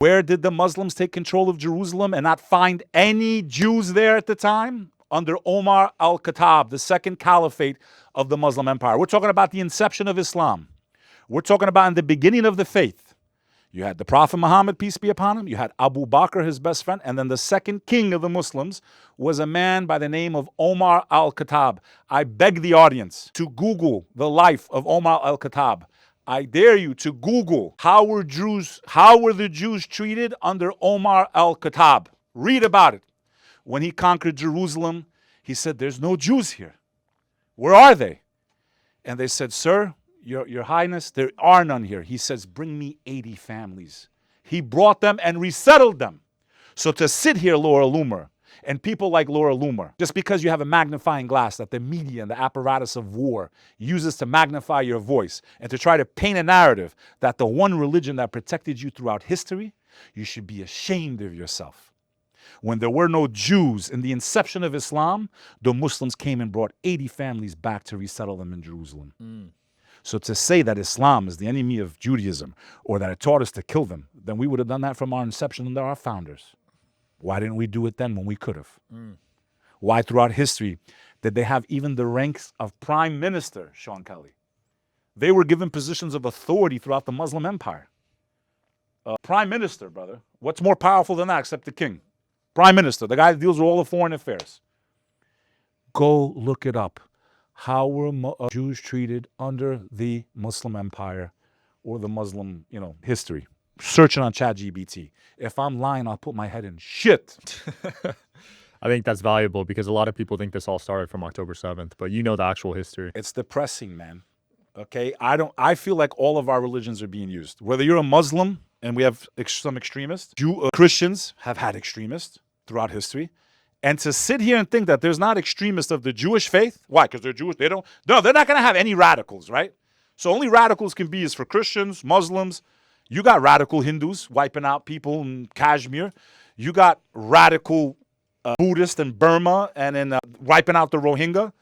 Where did the Muslims take control of Jerusalem and not find any Jews there at the time? Under Umar al-Khaṭṭāb, the second caliphate of the Muslim empire. We're talking about the inception of Islam. We're talking about in the beginning of the faith. You had the Prophet Muhammad, peace be upon him. You had Abu Bakr, his best friend. And then the second king of the Muslims was a man by the name of Umar al-Khaṭṭāb. I beg the audience to Google the life of Umar al-Khaṭṭāb. I dare you to Google how were the Jews treated under Umar al-Khaṭṭāb. Read about it. When he conquered Jerusalem, he said, there's no Jews here. Where are they? And they said, sir, your Highness, there are none here. He says, bring me 80 families. He brought them and resettled them. So to sit here, Laura Loomer, and people like Laura Loomer, just because you have a magnifying glass that the media and the apparatus of war uses to magnify your voice and to try to paint a narrative that the one religion that protected you throughout history, you should be ashamed of yourself. When there were no Jews in the inception of Islam, the Muslims came and brought 80 families back to resettle them in Jerusalem. So to say that Islam is the enemy of Judaism or that it taught us to kill them, then we would have done that from our inception under our founders. Why didn't we do it then when we could have? Why throughout history did they have even the ranks of prime minister, Sean Kelly? They were given positions of authority throughout the Muslim empire. Prime minister, brother. What's more powerful than that except the king? Prime minister, the guy that deals with all the foreign affairs. Go look it up. How were Jews treated under the Muslim empire or the Muslim, history? Search it on ChatGPT. If I'm lying, I'll put my head in shit. I think that's valuable because a lot of people think this all started from October 7th, but you know the actual history. It's depressing, man. Okay? I feel like all of our religions are being used. Whether you're a Muslim, and we have some extremists, Christians have had extremists throughout history. And to sit here and think that there's not extremists of the Jewish faith, why? Because they're Jewish, they're not going to have any radicals, right? So only radicals can be is for Christians, Muslims. You got radical Hindus wiping out people in Kashmir. You got radical Buddhists in Burma and in wiping out the Rohingya.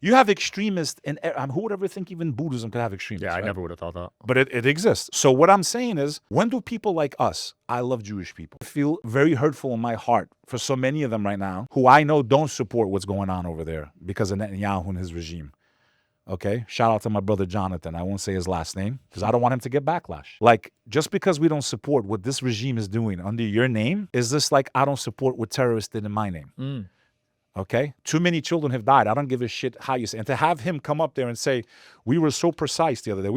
You have extremists in, who would ever think even Buddhism could have extremists? Yeah, I right? never would have thought that. But it exists. So what I'm saying is, when do people like us, I love Jewish people, feel very hurtful in my heart for so many of them right now who I know don't support what's going on over there because of Netanyahu and his regime. Okay? Shout out to my brother Jonathan. I won't say his last name because I don't want him to get backlash. Like, just because we don't support what this regime is doing under your name, is this like I don't support what terrorists did in my name? Okay? Too many children have died. I don't give a shit how you say. And to have him come up there and say, we were so precise the other day.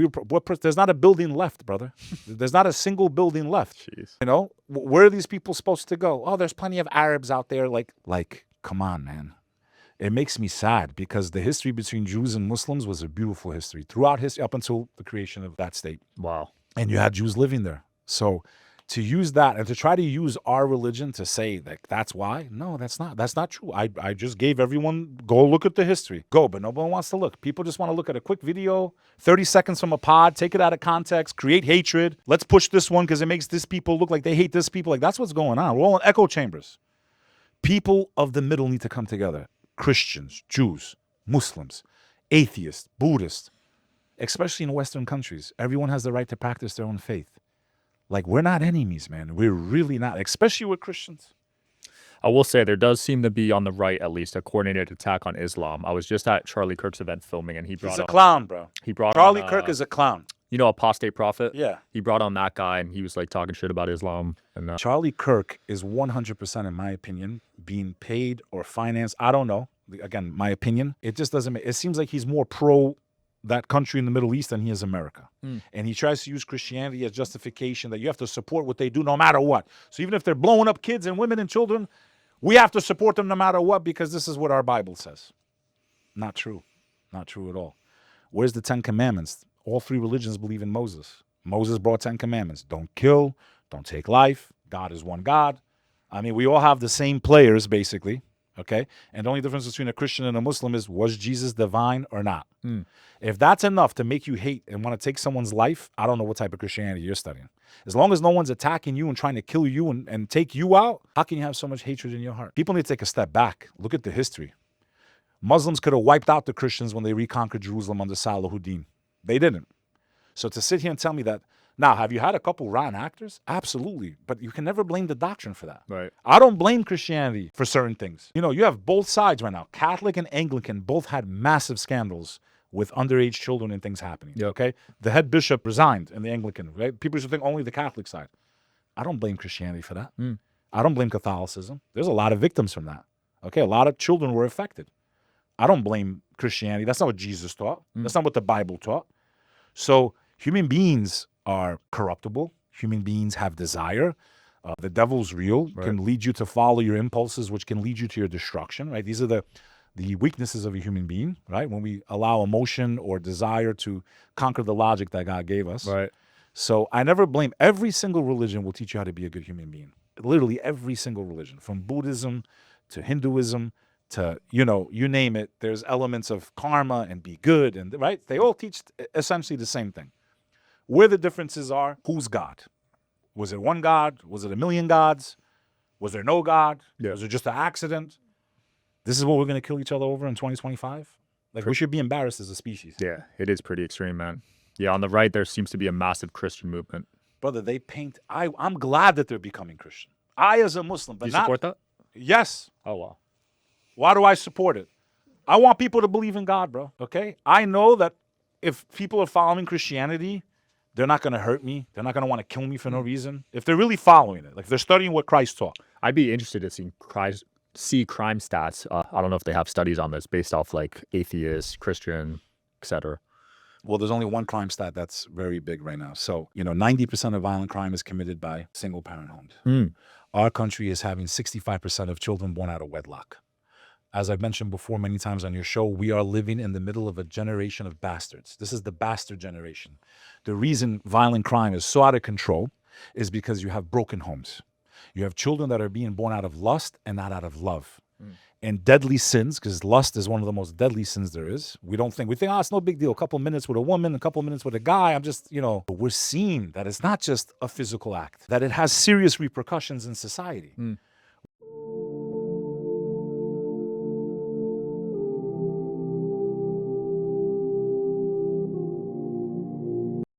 There's not a building left, brother. There's not a single building left. Jeez. Where are these people supposed to go? Oh, there's plenty of Arabs out there. Like, come on, man. It makes me sad because the history between Jews and Muslims was a beautiful history. Throughout history, up until the creation of that state. Wow. And you had Jews living there. So to use that and to try to use our religion to say that that's why, no, that's not true. I just gave everyone, go look at the history. Go, but no one wants to look. People just want to look at a quick video, 30 seconds from a pod, take it out of context, create hatred. Let's push this one because it makes this people look like they hate this people. Like, that's what's going on. We're all in echo chambers. People of the middle need to come together. Christians, Jews, Muslims, atheists, Buddhists, especially in Western countries. Everyone has the right to practice their own faith. Like, we're not enemies, man. We're really not, especially with Christians. I will say there does seem to be on the right, at least, a coordinated attack on Islam. I was just at Charlie Kirk's event filming, and He's a clown, bro. Charlie Kirk is a clown. You know, Apostate Prophet? Yeah. He brought on that guy, and he was, like, talking shit about Islam. And Charlie Kirk is 100%, in my opinion, being paid or financed. I don't know. Again, my opinion. It just doesn't make, it seems like he's more pro that country in the Middle East than he is America. And he tries to use Christianity as justification that you have to support what they do no matter what. So even if they're blowing up kids and women and children, we have to support them no matter what because this is what our Bible says. Not true. Not true at all. Where's the 10 Commandments? All three religions believe in Moses. Moses brought 10 Commandments. Don't kill. Don't take life. God is one God. I mean, we all have the same players, basically. Okay? And the only difference between a Christian and a Muslim is, was Jesus divine or not? If that's enough to make you hate and want to take someone's life, I don't know what type of Christianity you're studying. As long as no one's attacking you and trying to kill you and take you out, how can you have so much hatred in your heart? People need to take a step back. Look at the history. Muslims could have wiped out the Christians when they reconquered Jerusalem under Salahuddin. They didn't. So to sit here and tell me that, Now, have you had a couple rotten actors? Absolutely. But you can never blame the doctrine for that. Right. I don't blame Christianity for certain things. You know, you have both sides right now. Catholic and Anglican both had massive scandals with underage children and things happening. Yep. Okay? The head bishop resigned in the Anglican, right? People used to think only the Catholic side. I don't blame Christianity for that. I don't blame Catholicism. There's a lot of victims from that. Okay? A lot of children were affected. I don't blame Christianity. That's not what Jesus taught. That's not what the Bible taught. So human beings are corruptible. Human beings have desire. The devil's real, can lead you to follow your impulses, which can lead you to your destruction, right? These are the weaknesses of a human being, right? When we allow emotion or desire to conquer the logic that God gave us. Right. So I never blame. Every single religion will teach you how to be a good human being. Literally every single religion, from Buddhism to Hinduism to, you know, you name it, there's elements of karma and be good, and right? They all teach essentially the same thing. Where the differences are, who's God? Was it one God? Was it a million gods? Was there no God? Yeah. Was it just an accident? This is what we're going to kill each other over in 2025? Like, we should be embarrassed as a species. Yeah, it is pretty extreme, man. Yeah, on the right, there seems to be a massive Christian movement. Brother, they paint... I'm glad that they're becoming Christian. I, as a Muslim, but Do you not... support that? Yes. Oh, wow. Why do I support it? I want people to believe in God, bro, okay? I know that if people are following Christianity, they're not going to hurt me. They're not going to want to kill me for no reason. If they're really following it, like if they're studying what Christ taught. I'd be interested to see crime stats. I don't know if they have studies on this based off like atheist, Christian, etc. Well, there's only one crime stat that's very big right now. So, 90% of violent crime is committed by single-parent homes. Our country is having 65% of children born out of wedlock. As I've mentioned before many times on your show, we are living in the middle of a generation of bastards. This is the bastard generation. The reason violent crime is so out of control is because you have broken homes. You have children that are being born out of lust and not out of love. And deadly sins, because lust is one of the most deadly sins there is. We think, it's no big deal. A couple minutes with a woman, a couple minutes with a guy. I'm just, we're seeing that it's not just a physical act, that it has serious repercussions in society.